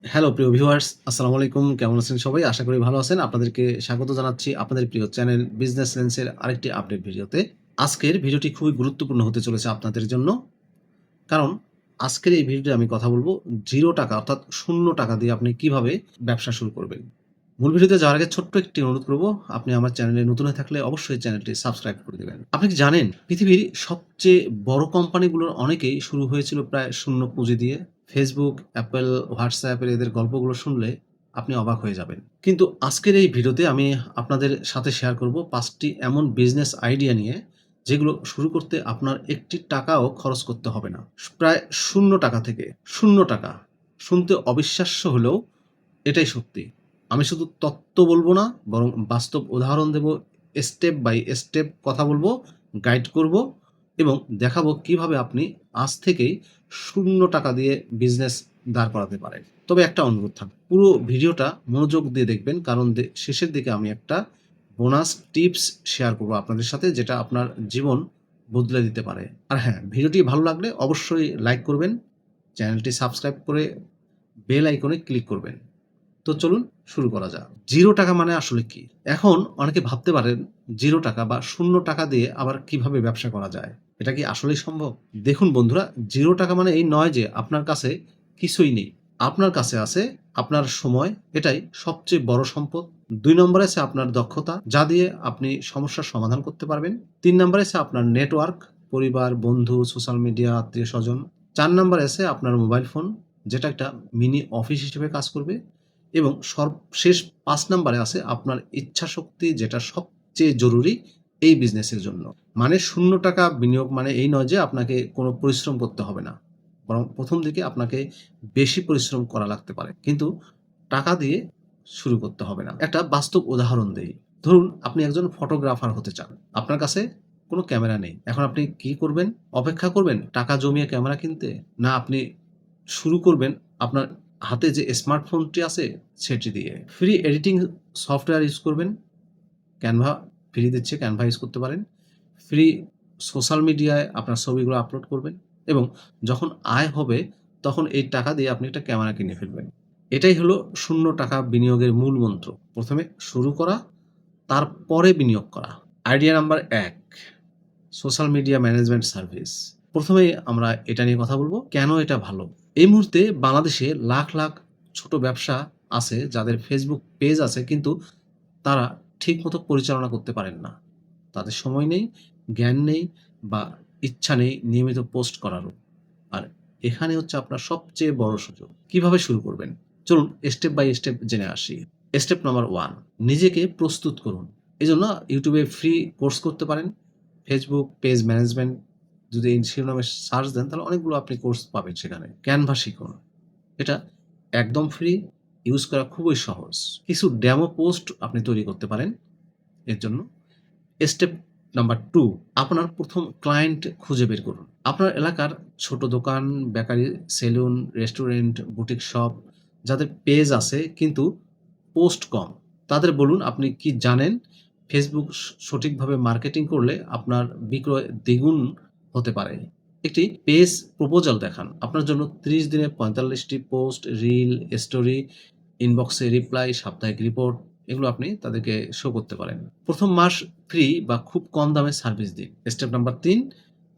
Hello প্রিয় viewers, আসসালামু আলাইকুম। কেমন আছেন সবাই? আশা করি ভালো আছেন। আপনাদেরকে স্বাগত জানাচ্ছি আপনাদের প্রিয় চ্যানেল বিজনেস সেন্সের আরেকটি আপডেট ভিডিওতে। আজকের ভিডিওটি খুবই গুরুত্বপূর্ণ হতে চলেছে আপনাদের জন্য। কারণ আজকের এই ভিডিওতে আমি কথা বলব ৳0 অর্থাৎ ৳0 দিয়ে আপনি কিভাবে ব্যবসা শুরু করবেন। মূল ভিডিওতে যাওয়ার আগে ছোট্ট একটি অনুরোধ করব, আপনি আমার চ্যানেলে নতুন হয়ে থাকলে অবশ্যই চ্যানেলটি সাবস্ক্রাইব করে দিবেন। আপনি কি জানেন পৃথিবীর সবচেয়ে বড় কোম্পানিগুলোর অনেকেই শুরু হয়েছিল প্রায় শূন্য পুঁজি দিয়ে? Facebook, Apple, WhatsApp এর এদের গল্পগুলো শুনলে আপনি অবাক হয়ে যাবেন। কিন্তু আজকের এই ভিডিওতে আমি আপনাদের সাথে শেয়ার করব ৫ টি এমন বিজনেস আইডিয়া নিয়ে যেগুলো শুরু করতে আপনার একটি টাকাও খরচ করতে হবে না। প্রায় ৳0 থেকে ৳0 শুনতে অবিশ্বাস্য হলেও এটাই সত্যি। আমি শুধু তত্ত্ব বলবো না, বরং বাস্তব উদাহরণ দেব, স্টেপ বাই স্টেপ কথা বলবো, গাইড করব এবং দেখাবো কিভাবে আপনি আজ থেকেই ৳0 দিয়ে বিজনেস দাঁড় করাতে পারেন। তবে একটা অনুরোধ থাকবে, পুরো ভিডিওটা মনোযোগ দিয়ে দেখবেন, কারণ শেষের দিকে আমি একটা বোনাস টিপস শেয়ার করব আপনাদের সাথে, যেটা আপনার জীবন বদলে দিতে পারে। আর হ্যাঁ, ভিডিওটি ভালো লাগলে অবশ্যই লাইক করবেন, চ্যানেলটি সাবস্ক্রাইব করে বেল আইকনে ক্লিক করবেন। তো চলুন শুরু করা যাক। ৳0 মানে আসলে কি? এখন অনেকে ভাবতে পারেন ৳0 বা ৳0 দিয়ে আবার কিভাবে ব্যবসা করা যায়? এটা কি আসলেই সম্ভব? দেখুন বন্ধুরা, ৳0 মানে এই নয় যে আপনার কাছে কিছুই নেই। আপনার কাছে আছে আপনার সময়, এটাই সবচেয়ে বড় সম্পদ। ২ নম্বরে আছে আপনার দক্ষতা, যা দিয়ে আপনি সমস্যার সমাধান করতে পারবেন। ৩ নম্বরে আছে আপনার নেটওয়ার্ক, পরিবার, বন্ধু, সোশ্যাল মিডিয়া, আত্মীয়স্বজন। ৪ নম্বরে আছে আপনার মোবাইল ফোন, যেটা একটা মিনি অফিস হিসেবে কাজ করবে। এবং সর্বশেষ ৫ নাম্বারে আছে আপনার ইচ্ছাশক্তি, যেটা সবচেয়ে জরুরি এই বিজনেসের জন্য। মানে ৳0 বিনিয়োগ মানে এই নয় যে আপনাকে কোনো পরিশ্রম করতে হবে না। বরং ১ম দিকে আপনাকে বেশি পরিশ্রম করা লাগতে পারে। কিন্তু টাকা দিয়ে শুরু করতে হবে না। একটা বাস্তব উদাহরণ দেই। ধরুন আপনি একজন ফটোগ্রাফার হতে চান। আপনার কাছে কোনো ক্যামেরা নেই। এখন আপনি কি করবেন? অপেক্ষা করবেন টাকা জমিয়ে ক্যামেরা কিনতে? না, আপনি শুরু করবেন আপনার হাতে যে স্মার্টফোনটি আছে সেটি দিয়ে। ফ্রি এডিটিং সফটওয়্যার ইউজ করবেন। Canva ফ্রি দিচ্ছে, Canva ইউজ করতে পারেন। ফ্রি সোশ্যাল মিডিয়ায় আপনার ছবিগুলো আপলোড করবেন এবং যখন আয় হবে তখন এই টাকা দিয়ে আপনি একটা ক্যামেরা কিনে ফেলবেন। এটাই হলো ৳0 বিনিয়োগের মূল মন্ত্র। ১ম এ শুরু করা, তারপরে বিনিয়োগ করা। Idea number ১, social media management service. ১ম এই আমরা এটা নিয়ে কথা বলব। কেন এটা ভালো? এই মুহূর্তে বাংলাদেশে লাখ, লাখ ছোট ব্যবসা আছে যাদের Facebook পেজ আছে, কিন্তু তারা ঠিকমতো পরিচালনা করতে পারেন না। তাদের সময় নেই, জ্ঞান নেই বা ইচ্ছা নেই নিয়মিত পোস্ট করারও। আর এখানে হচ্ছে আপনার সবচেয়ে বড় সুযোগ। কিভাবে শুরু করবেন? চলুন স্টেপ বাই স্টেপ জেনে আসি। স্টেপ নাম্বার 1, নিজেকে প্রস্তুত করুন। এজন্য YouTube এ ফ্রি কোর্স করতে পারেন। Facebook পেজ ম্যানেজমেন্ট যদি এই শিরোনামে সার্চ দেন তাহলে অনেকগুলো আপনি কোর্স পাবেন সেখানে। Canva শিখুন। এটা একদম ফ্রি, ইউজ করা খুবই সহজ। কিছু ডেমো পোস্ট আপনি তৈরি করতে পারেন এর জন্য। স্টেপ নাম্বার 2, আপনার ১ম ক্লায়েন্ট খুঁজে বের করুন। আপনার এলাকার ছোট দোকান, bakery, salon, restaurant, boutique shop যাদের পেজ আছে কিন্তু পোস্ট কম, তাদের বলুন আপনি কি জানেন Facebook সঠিকভাবে মার্কেটিং করলে আপনার বিক্রয় দ্বিগুণ হতে পারে। একটি পেজ প্রপোজাল দেখান। আপনার জন্য ৩০ দিনে ৪৫ টি পোস্ট, রিল, স্টোরি, ইনবক্সে রিপ্লাই, সাপ্তাহিক রিপোর্ট, এগুলো আপনি তাদেরকে শো করতে পারেন। ১ম মাস ফ্রি বা খুব কম দামে সার্ভিস দিন। স্টেপ নাম্বার ৩,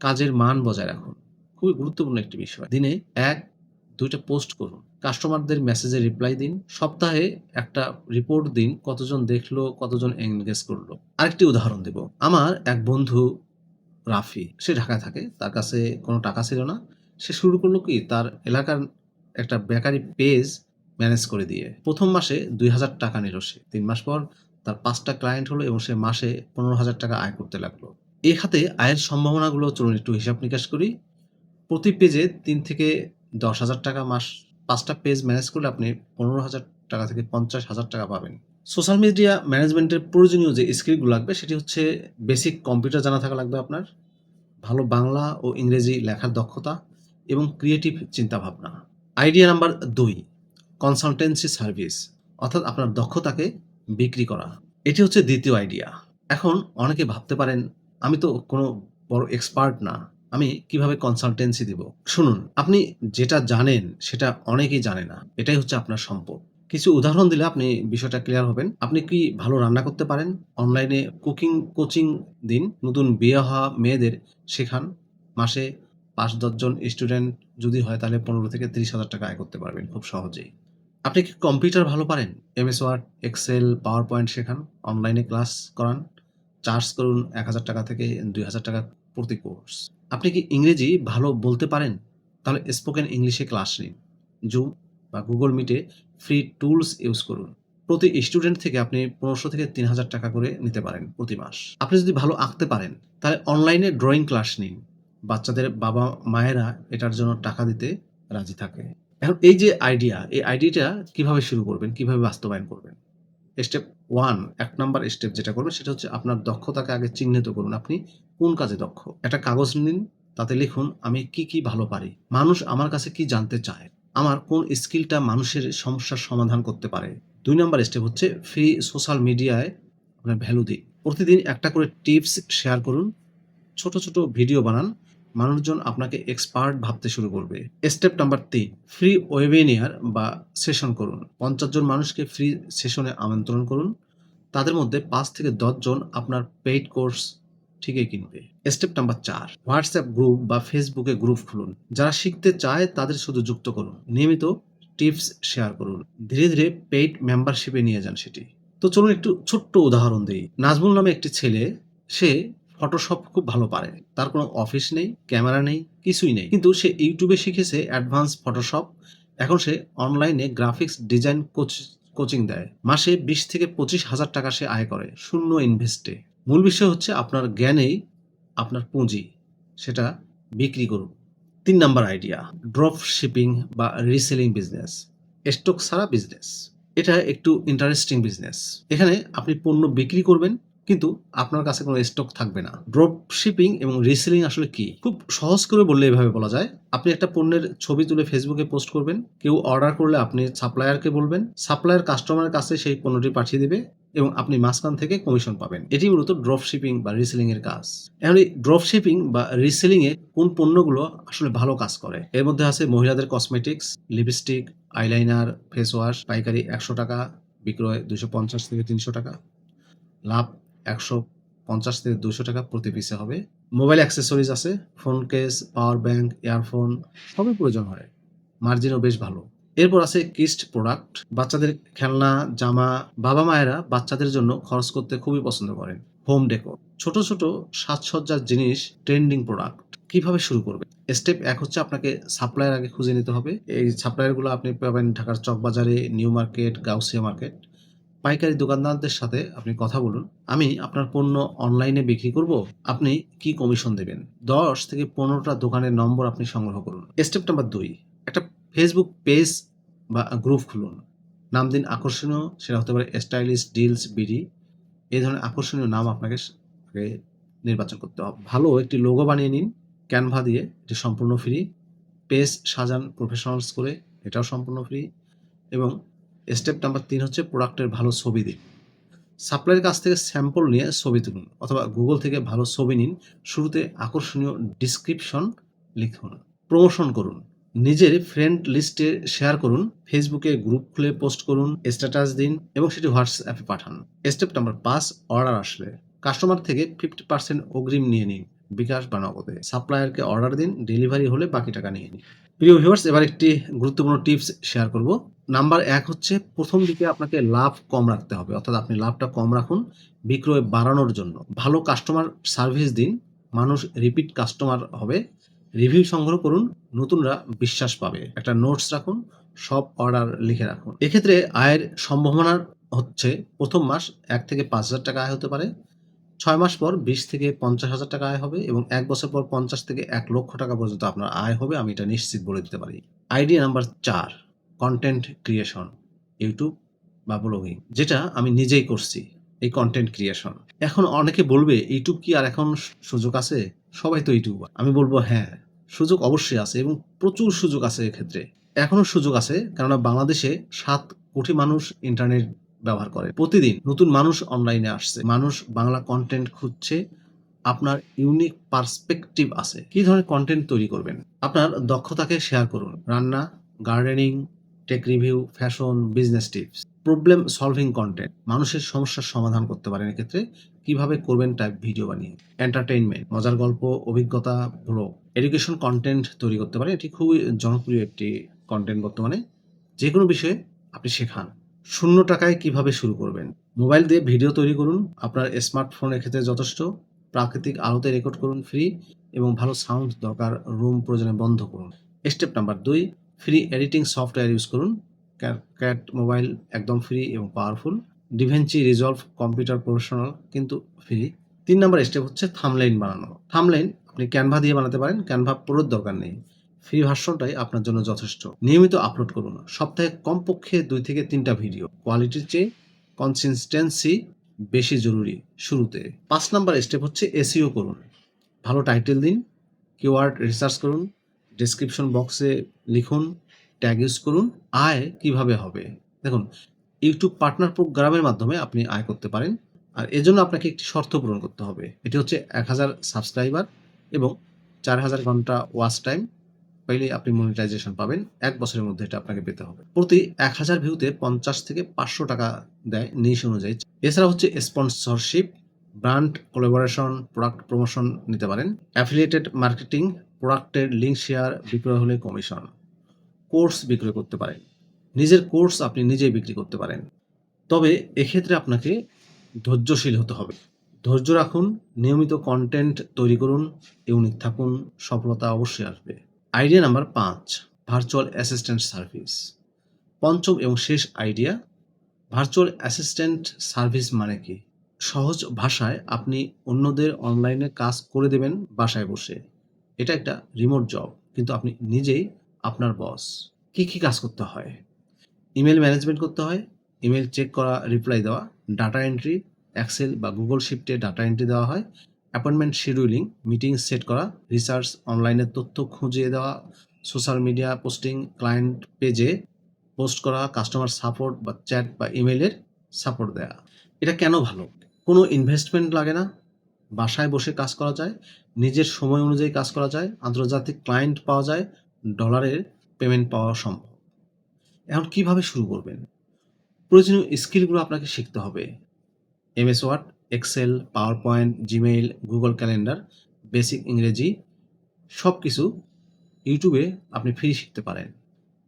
কাজের মান বজায় রাখুন। খুবই গুরুত্বপূর্ণ একটি বিষয়। দিনে ১-২ টা পোস্ট করুন। কাস্টমারদের মেসেজে রিপ্লাই দিন। সপ্তাহে একটা রিপোর্ট দিন, কতজন দেখলো, কতজন এনগেজ করলো। আরেকটি উদাহরণ দেব। আমার এক বন্ধু রাফি, সে ঢাকায় থাকে। তার কাছে কোনো টাকা ছিল না। সে শুরু করলো কি, তার এলাকার একটা বেকারি পেজ ম্যানেজ করে দিয়ে। ১ম মাসে ৳২,০০০ নিল সে। ৩ মাস পর তার ৫ টা ক্লায়েন্ট হলো এবং সে মাসে ৳১৫,০০০ আয় করতে লাগলো। এই খাতে আয়ের সম্ভাবনাগুলো চলুন একটু হিসাব নিকাশ করি। প্রতি পেজে ৳৩ থেকে ৳১০,০০০ মাস, ৫ টা পেজ ম্যানেজ করলে আপনি ৳১৫,০০০ থেকে ৳৫০,০০০ পাবেন। সোশ্যাল মিডিয়া ম্যানেজমেন্টের প্রয়োজনীয় যে স্কিলগুলো লাগবে সেটি হচ্ছে বেসিক কম্পিউটার জানা থাকা লাগবে আপনার, ভালো বাংলা ও ইংরেজি লেখার দক্ষতা এবং ক্রিয়েটিভ চিন্তাভাবনা। আইডিয়া নাম্বার ২, কনসালটেন্সি সার্ভিস, অর্থাৎ আপনার দক্ষতাকে বিক্রি করা। এটি হচ্ছে ২য় আইডিয়া। এখন অনেকে ভাবতে পারেন, আমি তো কোনো বড় এক্সপার্ট না। আমি কিভাবে কনসালটেন্সি দিব? শুনুন, আপনি যেটা জানেন সেটা অনেকেই জানে না। এটাই হচ্ছে আপনার সম্পদ। কিছু উদাহরণ দিলে আপনি বিষয়টা ক্লিয়ার হবেন। আপনি কি ভালো রান্না করতে পারেন? অনলাইনে কুকিং কোচিং দিন। নতুন বিয়ে হওয়া মেয়েদের শেখান। মাসে ৫-১০ জন স্টুডেন্ট যদি হয় তাহলে ১৫ থেকে ৩০,০০০ টাকা আয় করতে পারবেন খুব সহজেই। আপনি কি কম্পিউটার ভালো পারেন? MS Word, Excel, PowerPoint শেখান। অনলাইনে ক্লাস করান। চার্জ করুন ৳১,০০০ থেকে ৳২,০০০ প্রতি কোর্স। আপনি কি ইংরেজি ভালো বলতে পারেন? তাহলে স্পোকেন ইংলিশে ক্লাস নিন। জুম বা গুগল মিটে ফ্রি টুলস ইউজ করুন। প্রতি স্টুডেন্ট থেকে আপনি ১৫০০ থেকে ৳৩,০০০ করে নিতে পারেন প্রতি মাস। আপনি যদি ভালো আঁকতে পারেন তাহলে অনলাইনে ড্রয়িং ক্লাস নিন। বাচ্চাদের বাবা-মায়েরা এটার জন্য টাকা দিতে রাজি থাকে। এখন এই যে আইডিয়া, এই আইডিয়াটা কিভাবে শুরু করবেন, কিভাবে বাস্তবায়ন করবেন? স্টেপ 1 ১ নাম্বার স্টেপ যেটা করবেন সেটা হচ্ছে আপনার দক্ষতাকে আগে চিহ্নিত করুন। আপনি কোন কাজে দক্ষ? একটা কাগজ নিন, তাতে লিখুন আমি কি ভালো পারি? মানুষ আমার কাছে কি জানতে চায়? আমার কোন স্কিলটা মানুষের সমস্যার সমাধান করতে পারে? ২ নাম্বার স্টেপ হচ্ছে ফ্রি সোশ্যাল মিডিয়ায় আপনার ভ্যালু দিন। প্রতিদিন একটা করে টিপস শেয়ার করুন। ছোট ভিডিও বানান। মানুষজন আপনাকে এক্সপার্ট ভাবতে শুরু করবে। স্টেপ নাম্বার ৩ ফ্রি ওয়েবিনার বা সেশন করুন। ৫০ জন মানুষকে ফ্রি সেশনে আমন্ত্রণ করুন। তাদের মধ্যে ৫ থেকে ১০ জন আপনার পেইড কোর্স ঠিকই কিনবে। স্টেপ নাম্বার ৪ হোয়াটসঅ্যাপ গ্রুপ বা ফেসবুকে গ্রুপ খুলুন। যারা শিখতে চায় তাদের শুধু যুক্ত করুন। নিয়মিত টিপস শেয়ার করুন। ধীরে পেইড মেম্বারশিপে নিয়ে যান সেটি। তো চলুন একটু ছোট্ট উদাহরণ দেই। নাজমুল নামে একটি ছেলে, সে ফটোশপ খুব ভালো পারে। তার কোনো অফিস নেই, ক্যামেরা নেই, কিছুই নেই। কিন্তু সে ইউটিউবে শিখেছে অ্যাডভান্স ফটোশপ। এখন সে অনলাইনে গ্রাফিক্স ডিজাইন কোচিং দেয়। মাসে ২০ থেকে ২৫,০০০ টাকা সে আয় করে, শূন্য ইনভেস্টে। মূল বিষয় হচ্ছে আপনার জ্ঞানেই আপনার পুঁজি, সেটা বিক্রি করুন। ৩ নাম্বার আইডিয়া ড্রপ শিপিং বা রিসেলিং বিজনেস। স্টক ছাড়া বিজনেস। এটা একটু ইন্টারেস্টিং বিজনেস। এখানে আপনি পণ্য বিক্রি করবেন কিন্তু আপনার কাছে কোনো স্টক থাকবে না। ড্রপ শিপিং এবং রিসেলিং আসলে কি? খুব সহজ করে বললে এভাবে বলা যায়। আপনি একটা পণ্যের ছবি তুলে ফেসবুকে পোস্ট করবেন। কেউ অর্ডার করলে আপনি সাপ্লায়ারকে বলবেন। সাপ্লায়ার কাস্টমারের কাছে সেই পণ্যটি পাঠিয়ে দিবে এবং আপনি মাঝখান থেকে কমিশন পাবেন। এটি মূলত ড্রপ শিপিং বা রিসেলিং এর কাজ। এখন এই ড্রপ শিপিং বা রিসেলিং এ কোন পণ্যগুলো আসলে ভালো কাজ করে? এর মধ্যে আছে মহিলাদের cosmetics, lipstick, eyeliner, face wash. পাইকারি ৳১০০, বিক্রয় ৳২৫০ থেকে ৳৩০০। লাভ ৳১৫০ থেকে ৳২০০ প্রতি পিসে হবে। মোবাইল অ্যাক্সেসরিজ আছে, phone case, power bank, earphone সবই প্রয়োজন হয়। মার্জিনও বেশ ভালো। এরপর আছে কিডস প্রোডাক্ট। বাচ্চাদের খেলনা, জামা। বাবা-মায়েরা বাচ্চাদের জন্য খরচ করতে খুবই পছন্দ করেন। Home decor. ছোট সাজসজ্জার জিনিস, ট্রেন্ডিং প্রোডাক্ট। কিভাবে শুরু করবেন? স্টেপ ১ হচ্ছে আপনাকে সাপ্লায়ার আগে খুঁজে নিতে হবে। এই সাপ্লায়ারগুলো আপনি পাবেন ঢাকার চকবাজারে, নিউ মার্কেট, গাউসিয়া মার্কেট। পাইকারি দোকানদারদের সাথে আপনি কথা বলুন। আমি আপনার পণ্য অনলাইনে বিক্রি করব। আপনি কি কমিশন দেবেন? ১০ থেকে ১৫টা দোকানের নম্বর আপনি সংগ্রহ করুন। স্টেপ নাম্বার ২ একটা ফেসবুক পেজ বা গ্রুপ খুলুন। নাম দিন আকর্ষণীয়, সেটা হতে পারে স্টাইলিশ ডিলস বিডি। এই ধরনের আকর্ষণীয় নাম আপনাকে আগে নির্বাচন করতে হবে। ভালো একটি লোগো বানিয়ে নিন ক্যানভা দিয়ে, এটি সম্পূর্ণ ফ্রি। পেজ সাজান প্রফেশনালস করে, এটাও সম্পূর্ণ ফ্রি। এবং স্টেপ নাম্বার ৩ হচ্ছে প্রোডাক্টের ভালো ছবি দিন। সাপ্লায়ারের কাছ থেকে স্যাম্পল নিয়ে ছবি তুলুন অথবা গুগল থেকে ভালো ছবি নিন। শুরুতে আকর্ষণীয় ডিসক্রিপশন লিখুন। প্রমোশন করুন। নিজের ফ্রেন্ড লিস্টে শেয়ার করুন। ফেসবুকে গ্রুপ খুলে পোস্ট করুন, স্ট্যাটাস দিন এবং সেটি হোয়াটসঅ্যাপে পাঠান। স্টেপ নাম্বার ৫ অর্ডার আসলে কাস্টমার থেকে 50% অগ্রিম নিয়ে নিন, বিকাশ বা নগদে। সাপ্লায়ারকে অর্ডার দিন, ডেলিভারি হলে বাকি টাকা নিয়ে নিন। প্রিয় ভিউয়ার্স, এবার একটি গুরুত্বপূর্ণ টিপস শেয়ার করব। নাম্বার ১ হচ্ছে প্রথম দিকে আপনাকে লাভ কম রাখতে হবে, অর্থাৎ আপনি লাভটা কম রাখুন বিক্রয় বাড়ানোর জন্য। ভালো কাস্টমার সার্ভিস দিন, মানুষ রিপিট কাস্টমার হবে। রিভিউ সংগ্রহ করুন, নতুনরা বিশ্বাস পাবে। একটা নোটস রাখুন, সব অর্ডার লিখে রাখুন। এক্ষেত্রে আয়ের সম্ভাবনা হচ্ছে প্রথম মাস ১ থেকে ৫,০০০ টাকা আয় হতে পারে। ৬ মাস পর ২০ থেকে ৫০,০০০ টাকা আয় হবে এবং ১ বছর পর ৫০ থেকে ১,০০,০০০ টাকা পর্যন্ত আপনার আয় হবে, আমি এটা নিশ্চিত বলে দিতে পারি। Idea number ৪ content creation, YouTube বা ব্লগিং, যেটা আমি নিজেই করছি এই কনটেন্ট ক্রিয়েশন। এখন অনেকে বলবে ইউটিউব কি আর এখন সুযোগ আছে? সবাই তো ইউটিউবার। আমি বলবো হ্যাঁ, সুযোগ অবশ্যই আছে এবং প্রচুর সুযোগ আছে এক্ষেত্রে। এখনো সুযোগ আছে, কেননা বাংলাদেশে ৭ কোটি মানুষ ইন্টারনেট ব্যবহার করে। প্রতিদিন নতুন মানুষ অনলাইনে আসছে। মানুষ বাংলা কনটেন্ট খুঁজছে, আপনার ইউনিক পার্সপেক্টিভ আছে। কি ধরনের কন্টেন্ট তৈরি করবেন? আপনার দক্ষতাকে শেয়ার করুন। রান্না, gardening, take review, fashion, business tips. Problem solving content, মানুষের সমস্যার সমাধান করতে পারেন এক্ষেত্রে। কিভাবে করবেন টাইপ ভিডিও বানিয়ে। এন্টারটেইনমেন্ট, মজার গল্প, অভিজ্ঞতা, ভ্লগ। এডুকেশন কন্টেন্ট তৈরি করতে পারেন। এটি খুবই জনপ্রিয় একটি কন্টেন্ট বর্তমানে। যেকোনো বিষয়ে আপনি শেখান। শূন্য টাকায় কিভাবে শুরু করবেন? মোবাইল দিয়ে ভিডিও তৈরি করুন। আপনার স্মার্টফোনের ক্ষেত্রে যথেষ্ট। প্রাকৃতিক আলোতে রেকর্ড করুন ফ্রি এবং ভালো সাউন্ড দরকার, রুম প্রয়োজনে বন্ধ করুন। Step number 2, free editing software use করুন। ক্যাট মোবাইল একদম ফ্রি এবং পাওয়ারফুল। ডিভেঞ্চি রিজলভ কম্পিউটার প্রফেশনাল কিন্তু ফ্রি। 3 নাম্বার স্টেপ হচ্ছে থাম্বনেইল বানানো। থাম্বনেইল আপনি ক্যানভা দিয়ে বানাতে পারেন। ক্যানভা প্রোর দরকার নেই। ফ্রি ভার্সনটাই আপনার জন্য যথেষ্ট। নিয়মিত আপলোড করুন। সপ্তাহে কমপক্ষে 2 থেকে 3টা ভিডিও। কোয়ালিটির চেয়ে কনসিস্টেন্সি বেশি জরুরি শুরুতে। 5 নাম্বার স্টেপ হচ্ছে এসইও করুন। ভালো টাইটেল দিন, কিওয়ার্ড রিসার্চ করুন, ডেসক্রিপশন বক্সে লিখুন, ট্যাগ ইউজ করুন। আয় কিভাবে হবে? দেখুন, ইউটিউব পার্টনার প্রোগ্রামের মাধ্যমে আপনি আয় করতে পারেন। আর এজন্য আপনাকে একটি শর্ত পূরণ করতে হবে। এটি হচ্ছে 1000 সাবস্ক্রাইবার এবং 4000 ঘন্টা ওয়াচ টাইম পেলেই আপনি মনিটাইজেশন পাবেন। 1 বছরের মধ্যে এটা আপনাকে পেতে হবে। প্রতি 1000 ভিউতে 50 থেকে 500 টাকা দেয় নিশ অনুযায়ী। এছাড়া হচ্ছে sponsorship, brand collaboration, product promotion নিতে পারেন। অ্যাফিলিয়েটেড মার্কেটিং, প্রোডাক্টের লিঙ্ক শেয়ার, বিক্রয় হলে কমিশন। কোর্স বিক্রয় করতে পারেন। নিজের কোর্স আপনি নিজেই বিক্রি করতে পারেন। তবে এক্ষেত্রে আপনাকে ধৈর্যশীল হতে হবে। ধৈর্য রাখুন, নিয়মিত কন্টেন্ট তৈরি করুন, ইউনিক থাকুন, সফলতা অবশ্যই আসবে। Idea number 5, virtual assistant service. পঞ্চম এবং শেষ আইডিয়া, ভার্চুয়াল অ্যাসিস্ট্যান্ট সার্ভিস মানে কি? সহজ ভাষায় আপনি অন্যদের অনলাইনে কাজ করে দেবেন বাসায় বসে। এটা একটা রিমোট জব, কিন্তু আপনি নিজেই আপনার বস। কি কাজ করতে হয়? ইমেল ম্যানেজমেন্ট করতে হয়, ইমেল চেক করা, রিপ্লাই দেওয়া, ডাটা এন্ট্রি, এক্সেল বা গুগল শিটে ডাটা এন্ট্রি দেওয়া হয়, অ্যাপয়েন্টমেন্ট শিডিউলিং, মিটিং সেট করা, রিসার্চ, অনলাইনে তথ্য খুঁজে দেওয়া, সোশ্যাল মিডিয়া পোস্টিং, ক্লায়েন্ট পেজে পোস্ট করা, কাস্টমার সাপোর্ট বা চ্যাট বা ইমেইলের সাপোর্ট দেওয়া। এটা কেন ভালো? কোনো ইনভেস্টমেন্ট লাগে না, বাসায় বসে কাজ করা যায়, নিজের সময় অনুযায়ী কাজ করা যায়, আন্তর্জাতিক ক্লায়েন্ট পাওয়া যায়, ডলারের পেমেন্ট পাওয়া সম্ভব। এখন কিভাবে শুরু করবেন? প্রয়োজনীয় স্কিলগুলো আপনাকে শিখতে হবে। MS Word, Excel, PowerPoint, Gmail, Google Calendar, basic ইংরেজি, সব কিছু ইউটিউবে আপনি ফ্রি শিখতে পারেন।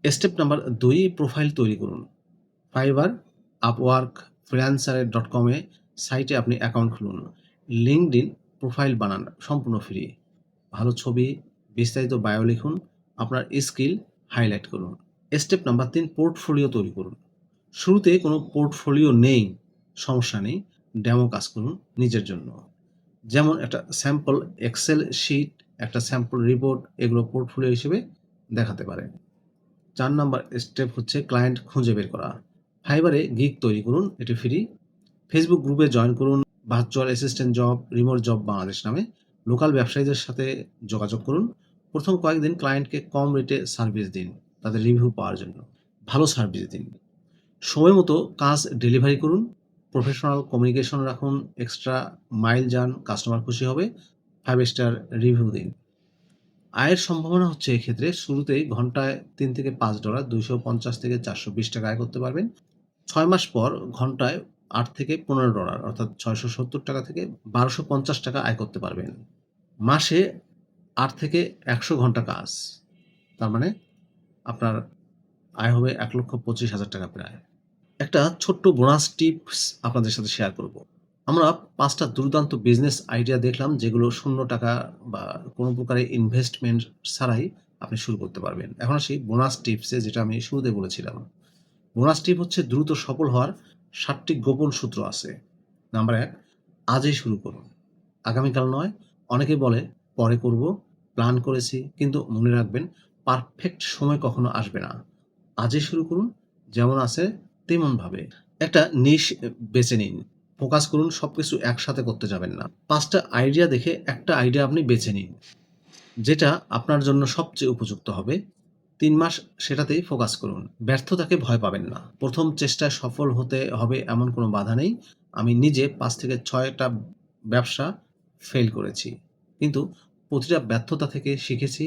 স্টেপ নাম্বার 2, প্রোফাইল তৈরি করুন। ফাইবার, আপওয়ার্ক, freelancer.com-এ সাইটে আপনি অ্যাকাউন্ট খুলুন। লিঙ্কডইন প্রোফাইল বানান, সম্পূর্ণ ফ্রি। ভালো ছবি, বিস্তারিত বায়ো লিখুন, আপনার স্কিল হাইলাইট করুন। স্টেপ নাম্বার 3, পোর্টফোলিও তৈরি করুন। শুরুতে কোনো পোর্টফোলিও নেই, সমস্যা নেই, ডেমো কাজ করুন নিজের জন্য। যেমন একটা স্যাম্পল এক্সেল শিট, একটা স্যাম্পল রিপোর্ট, এগুলো পোর্টফোলিও হিসেবে দেখাতে পারেন। 4 নাম্বার স্টেপ হচ্ছে ক্লায়েন্ট খুঁজে বের করা। ফাইবারে গিগ তৈরি করুন, এটি ফ্রি। ফেসবুক গ্রুপে জয়েন করুন, virtual assistant job, remote job Bangladesh নামে। লোকাল ব্যবসায়ীদের সাথে যোগাযোগ করুন। প্রথম কয়েকদিন ক্লায়েন্টকে কম রেটে সার্ভিস দিন তাদের রিভিউ পাওয়ার জন্য। ভালো সার্ভিস দিন। সময় মতো কাজ ডেলিভারি করুন। প্রফেশনাল কমিউনিকেশন রাখুন। এক্সট্রা মাইল যান, কাস্টমার খুশি হবে। 5 স্টার রিভিউ দিন। আয়ের সম্ভাবনা হচ্ছে এক্ষেত্রে শুরুতেই ঘন্টায় $3 থেকে $5, $250 থেকে $420 আয় করতে পারবেন। 6 মাস পর ঘন্টায় $8 থেকে $15, অর্থাৎ $670 থেকে $1250 আয় করতে পারবেন। মাসে 8 থেকে 100 ঘন্টা কাজ, তার মানে আপনার আয় হবে $1,25,000 প্রায়। একটা ছোট্ট বোনাস টিপস আপনাদের সাথে শেয়ার করব। আমরা 5টা দুর্দান্ত বিজনেস আইডিয়া দেখলাম যেগুলো $0 বা কোনো প্রকারের ইনভেস্টমেন্ট ছাড়াই আপনি শুরু করতে পারবেন। এখন আসি বোনাস টিপসে, যেটা আমি শুরুতে বলেছিলাম। বোনাস টিপ হচ্ছে দ্রুত সফল হওয়ার 7টি গোপন সূত্র আছে। নাম্বার 1, আজই শুরু করুন, আগামীকাল নয়। অনেকে বলে পরে করব, প্ল্যান করেছি, কিন্তু মনে রাখবেন পারফেক্ট সময় কখনো আসবে না। আজই শুরু করুন, যেমন আছে তেমনভাবে। একটা নিশ বেছে নিন, ফোকাস করুন, সবকিছু একসাথে করতে যাবেন না। 5টা আইডিয়া দেখে একটা আইডিয়া আপনি বেছে নিন, যেটা আপনার জন্য সবচেয়ে উপযুক্ত হবে। 3 মাস সেটাতেই ফোকাস করুন। ব্যর্থতাকে ভয় পাবেন না। প্রথম চেষ্টায় সফল হতে হবে এমন কোনো বাধা নেই। আমি নিজে 5 থেকে 6টা ব্যবসা ফেল করেছি, কিন্তু প্রতিটা ব্যর্থতা থেকে শিখেছি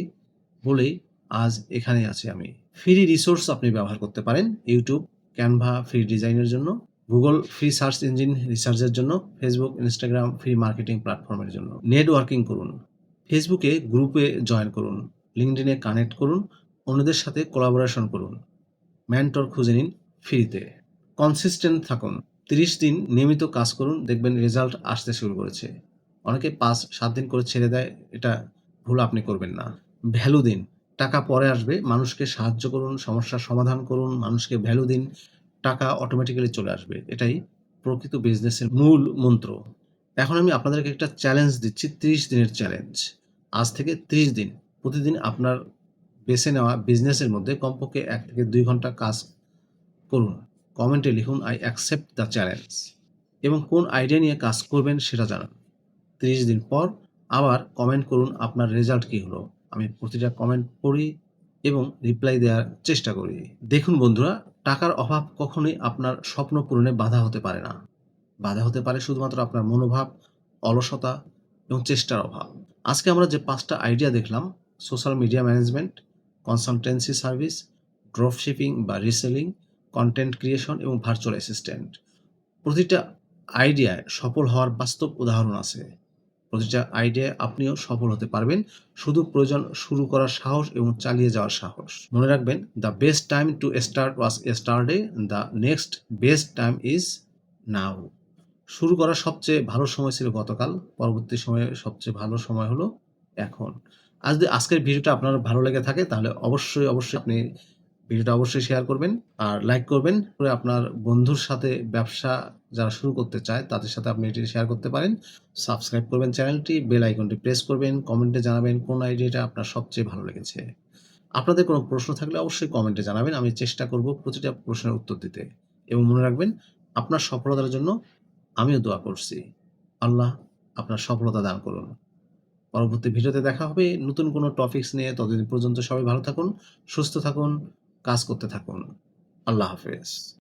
বলেই আজ এখানে আছি আমি। ফ্রি রিসোর্স আপনি ব্যবহার করতে পারেন। ইউটিউব, ক্যানভা ফ্রি ডিজাইনের জন্য, গুগল ফ্রি সার্চ ইঞ্জিন রিসার্চের জন্য, ফেসবুক, ইনস্টাগ্রাম ফ্রি মার্কেটিং প্ল্যাটফর্মের জন্য। নেটওয়ার্কিং করুন। ফেসবুকে গ্রুপে জয়েন করুন, লিঙ্কডইনে কানেক্ট করুন, অন্যদের সাথে কোলাবোরেশন করুন, মেন্টর খুঁজে নিন ফ্রিতে। কনসিস্টেন্ট থাকুন। 30 দিন নিয়মিত কাজ করুন, দেখবেন রেজাল্ট আসতে শুরু করেছে। অনেকে 5-7 দিন করে ছেড়ে দেয়, এটা ভুল আপনি করবেন না। ভ্যালু দিন। টাকা পরে আসবে, মানুষকে সাহায্য করুন, সমস্যার সমাধান করুন, মানুষকে ভ্যালু দিন, টাকা অটোমেটিক্যালি চলে আসবে। এটাই প্রকৃত বিজনেসের মূল মন্ত্র। এখন আমি আপনাদেরকে একটা চ্যালেঞ্জ দিচ্ছি, 30 দিনের চ্যালেঞ্জ। আজ থেকে 30 দিন প্রতিদিন আপনার বেছে নেওয়া বিজনেসের মধ্যে কমপক্ষে 1 থেকে 2 ঘন্টা কাজ করুন। কমেন্টে লিখুন আই অ্যাকসেপ্ট দ্য চ্যালেঞ্জ এবং কোন আইডিয়া নিয়ে কাজ করবেন সেটা জানান। 30 দিন পর আবার কমেন্ট করুন আপনার রেজাল্ট কী হলো। আমি প্রতিটা কমেন্ট পড়ি এবং রিপ্লাই দেওয়ার চেষ্টা করি। দেখুন বন্ধুরা, টাকার অভাব কখনোই আপনার স্বপ্ন পূরণে বাধা হতে পারে না। বাধা হতে পারে শুধুমাত্র আপনার মনোভাব, অলসতা এবং চেষ্টার অভাব। আজকে আমরা যে 5টা আইডিয়া দেখলাম, social media management, consultancy service, drop shipping বা রিসেলিং, কন্টেন্ট ক্রিয়েশন এবং ভার্চুয়াল অ্যাসিস্ট্যান্ট। প্রতিটা আইডিয়ায় সফল হওয়ার বাস্তব উদাহরণ আছে। প্রতিটা আইডিয়ায় আপনিও সফল হতে পারবেন। শুধু প্রয়োজন শুরু করার সাহস এবং চালিয়ে যাওয়ার সাহস। মনে রাখবেন, the best time to start was yesterday, the next best time is now. শুরু করার সবচেয়ে ভালো সময় ছিল গতকাল, পরবর্তী সময়ে সবচেয়ে ভালো সময় হলো এখন। যদি আজকের ভিডিওটা আপনার ভালো লেগে থাকে তাহলে অবশ্যই আপনি ভিডিওটা অবশ্যই শেয়ার করবেন আর লাইক করবেন। করে আপনার বন্ধুর সাথে ব্যবসা যারা শুরু করতে চায় তাদের সাথে আপনি এটি শেয়ার করতে পারেন। সাবস্ক্রাইব করবেন চ্যানেলটি, বেল আইকনটি প্রেস করবেন, কমেন্টে জানাবেন কোন আইডিয়াটা আপনার সবচেয়ে ভালো লেগেছে। আপনাদের কোনো প্রশ্ন থাকলে অবশ্যই কমেন্টে জানাবেন। আমি চেষ্টা করব প্রতিটা প্রশ্নের উত্তর দিতে। এবং মনে রাখবেন, আপনার সফলতার জন্য আমিও দোয়া করছি। আল্লাহ আপনার সফলতা দান করুন। পরবর্তী ভিডিওতে দেখা হবে নতুন কোনো টপিকস নিয়ে। ততদিন পর্যন্ত সবাই ভালো থাকুন, সুস্থ থাকুন, কাজ করতে থাকুন। আল্লাহ হাফেজ।